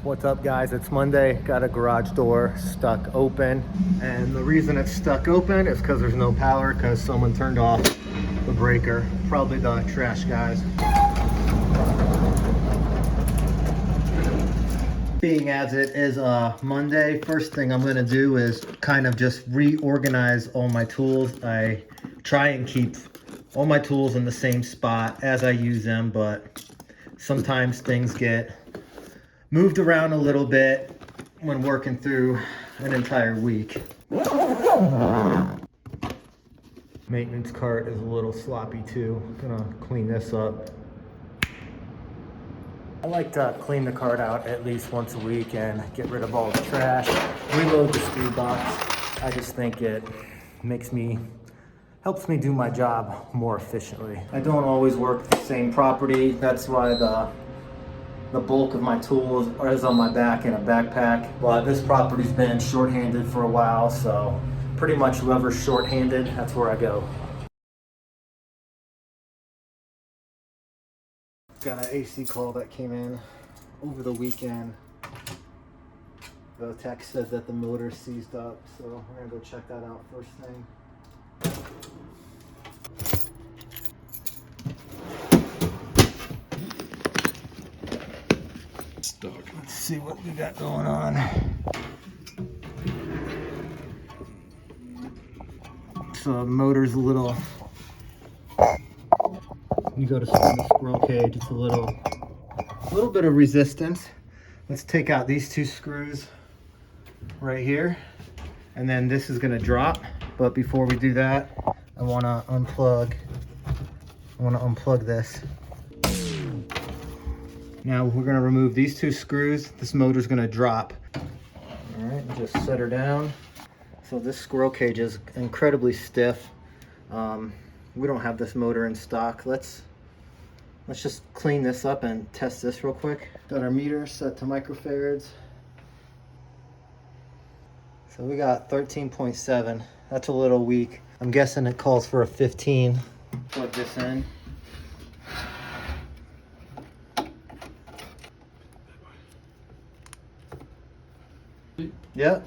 What's up, guys? It's Monday. Got a garage door stuck open, and the reason it's stuck open is because there's no power, because someone turned off the breaker, probably the trash guys. Being as it is Monday, first thing I'm going to do is kind of just reorganize all my tools. I try and keep all my tools in the same spot as I use them, but sometimes things get moved around a little bit when working through an entire week. Maintenance cart is a little sloppy too. Gonna clean this up. I like to clean the cart out at least once a week and get rid of all the trash, reload the screw box. I just think it helps me do my job more efficiently. I don't always work the same property. That's why the bulk of my tools is on my back in a backpack. But this property's been shorthanded for a while, so pretty much whoever's shorthanded, that's where I go. Got an AC call that came in over the weekend. The tech said that the motor seized up, so we're gonna go check that out first thing. Let's see what we got going on. So the motor's a little, you go to spin the squirrel cage, it's a little bit of resistance. Let's take out these two screws right here, and then this is gonna drop. But before we do that, I wanna unplug this. Now we're gonna remove these two screws. This motor's gonna drop. All right, just set her down. So this squirrel cage is incredibly stiff. We don't have this motor in stock. Let's just clean this up and test this real quick. Got our meter set to microfarads. So we got 13.7. That's a little weak. I'm guessing it calls for a 15. Plug this in. Yep.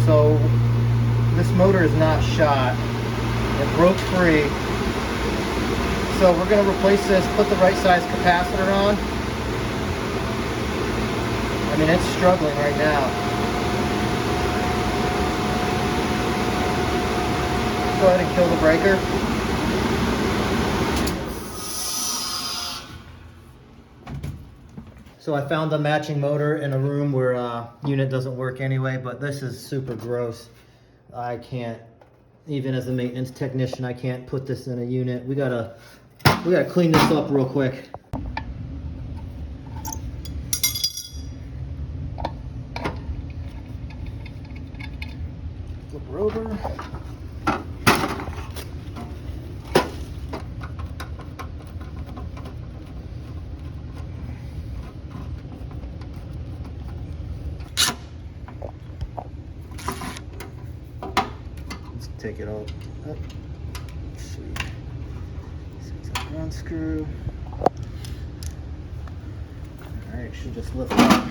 So this motor is not shot. It broke free. So we're going to replace this, put the right size capacitor on. I mean, it's struggling right now. Go ahead and kill the breaker. So I found a matching motor in a room where unit doesn't work anyway, but this is super gross. I can't, even as a maintenance technician, I can't put this in a unit. We gotta clean this up real quick. Flip her over. Take it all up. Let's see. It's a ground screw. Alright, should just lift up.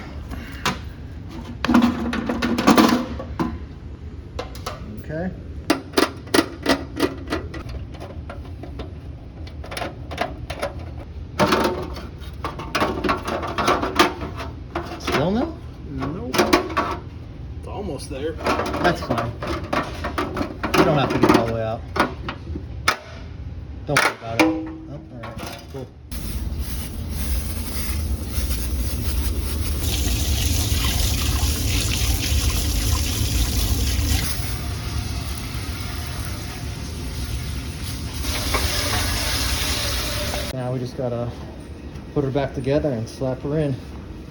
Okay. Still no? Nope. It's almost there. That's fine. You don't have to get it all the way out. Don't worry about it. Oh, alright, cool. Now we just gotta put her back together and slap her in.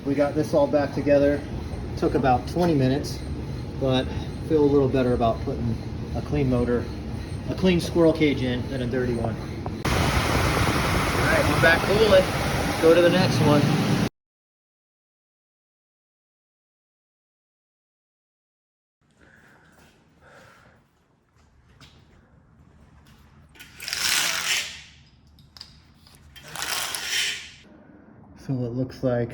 We got this all back together. Took about 20 minutes, but I feel a little better about putting a clean motor, a clean squirrel cage in than a dirty one. All right, we're back cooling. Let's go to the next one. So it looks like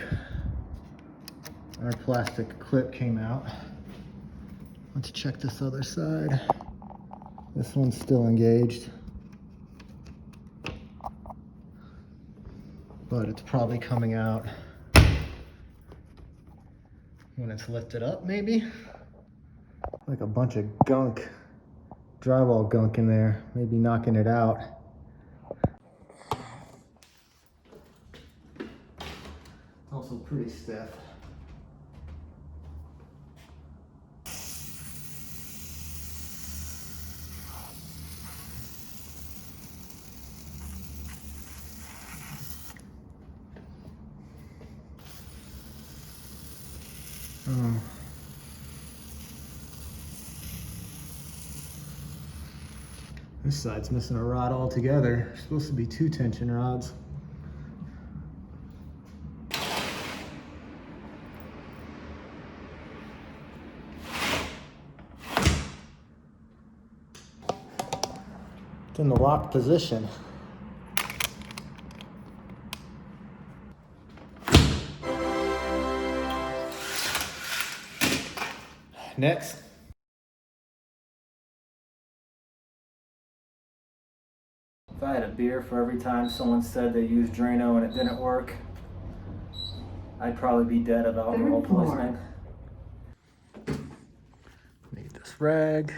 our plastic clip came out. Let's check this other side. This one's still engaged, but it's probably coming out when it's lifted up, maybe? Like a bunch of gunk, drywall gunk in there, maybe knocking it out. Also pretty stiff. This side's missing a rod altogether. It's supposed to be 2 tension rods. It's in the locked position. Next. If I had a beer for every time someone said they used Drano and it didn't work, I'd probably be dead of alcohol poisoning. Need this rag.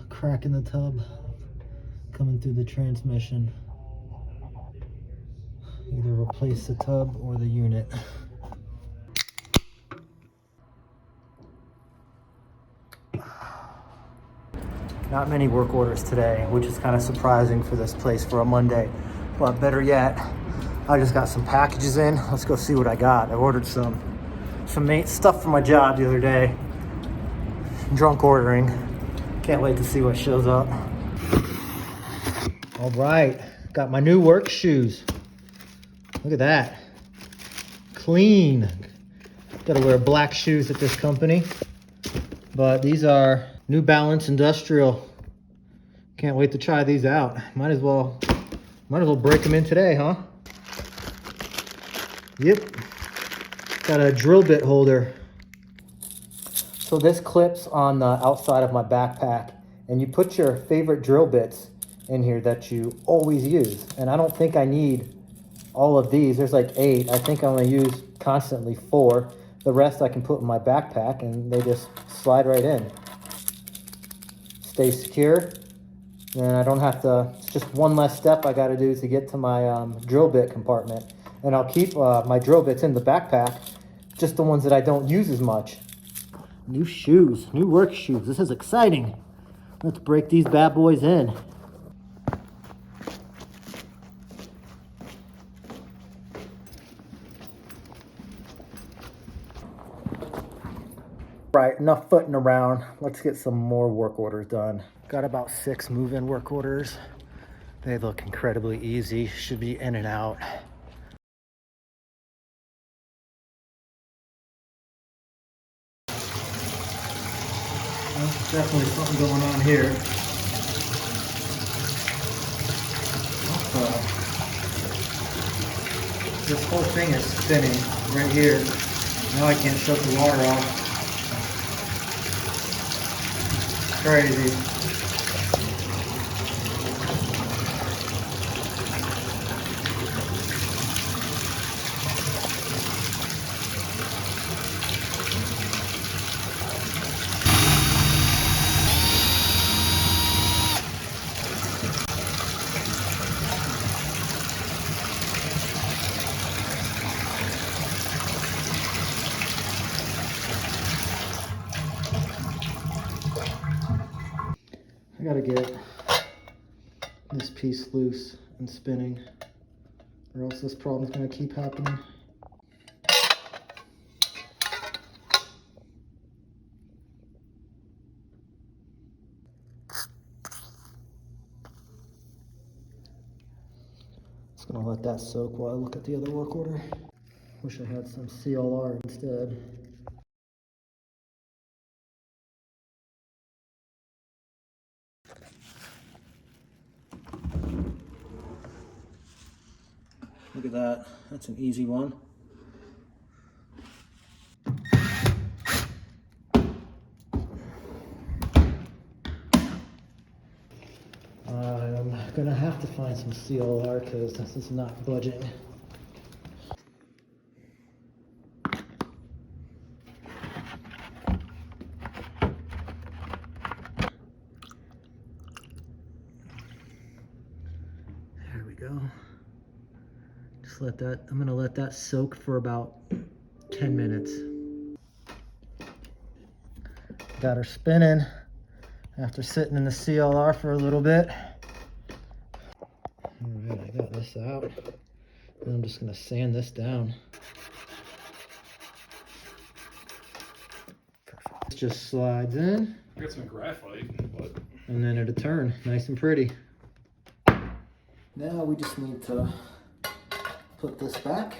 Crack in the tub coming through the transmission. Either replace the tub or the unit. Not many work orders today, which is kind of surprising for this place for a Monday. But better yet, I just got some packages in. Let's go see what I got. I ordered some stuff for my job the other day. Drunk ordering. Can't wait to see what shows up. All right, got my new work shoes. Look at that. Clean. Gotta wear black shoes at this company. But these are New Balance Industrial. Can't wait to try these out. Might as well break them in today, huh? Yep. Got a drill bit holder. So this clips on the outside of my backpack, and you put your favorite drill bits in here that you always use. And I don't think I need all of these. There's like 8. I think I only use constantly 4. The rest I can put in my backpack and they just slide right in. Stay secure. And I don't have to, it's just one less step I gotta do to get to my drill bit compartment. And I'll keep my drill bits in the backpack, just the ones that I don't use as much. New shoes, new work shoes. This is exciting. Let's break these bad boys in. Right, enough footing around. Let's get some more work orders done. Got about 6 move-in work orders. They look incredibly easy. Should be in and out. There's definitely something going on here. This whole thing is spinning right here. Now I can't shut the water off. Crazy. I gotta get this piece loose and spinning, or else this problem's gonna keep happening. Just gonna let that soak while I look at the other work order. Wish I had some CLR instead. Look at that, that's an easy one. I'm gonna have to find some CLR because this is not budging. There we go. Just let that, I'm gonna let that soak for about 10 minutes. Got her spinning after sitting in the CLR for a little bit. All right, I got this out. And I'm just gonna sand this down. Perfect. This just slides in. I got some graphite, but And then it'll turn nice and pretty. Now we just need to put this back.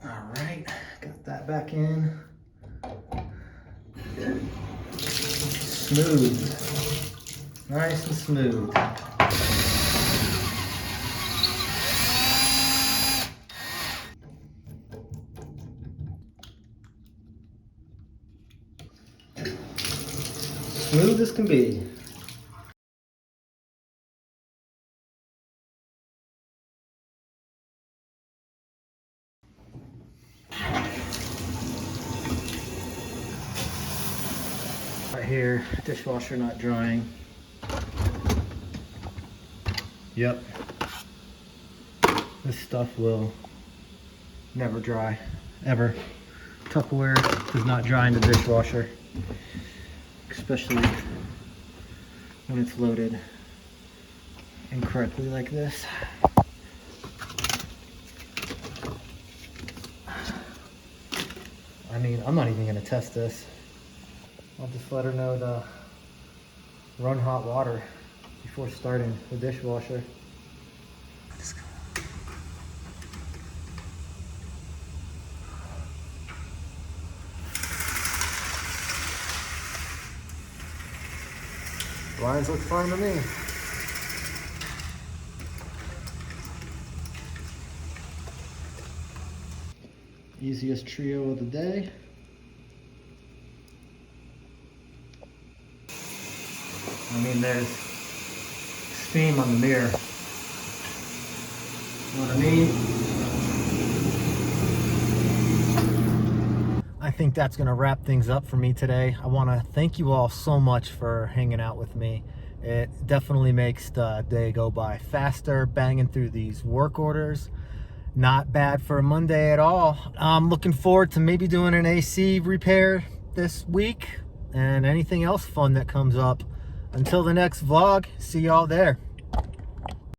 All right, got that back in. Smooth, nice and smooth. Smooth as can be. Right here, dishwasher not drying. Yep. This stuff will never dry, ever. Tupperware does not dry in the dishwasher, especially when it's loaded incorrectly like this. I mean, I'm not even gonna test this. I'll just let her know to run hot water before starting the dishwasher. Lines look fine to me. Easiest trio of the day. I mean, there's steam on the mirror. You know what I mean? I think that's gonna wrap things up for me today. I wanna thank you all so much for hanging out with me. It definitely makes the day go by faster, banging through these work orders. Not bad for a Monday at all. I'm looking forward to maybe doing an AC repair this week and anything else fun that comes up. Until the next vlog, see y'all there.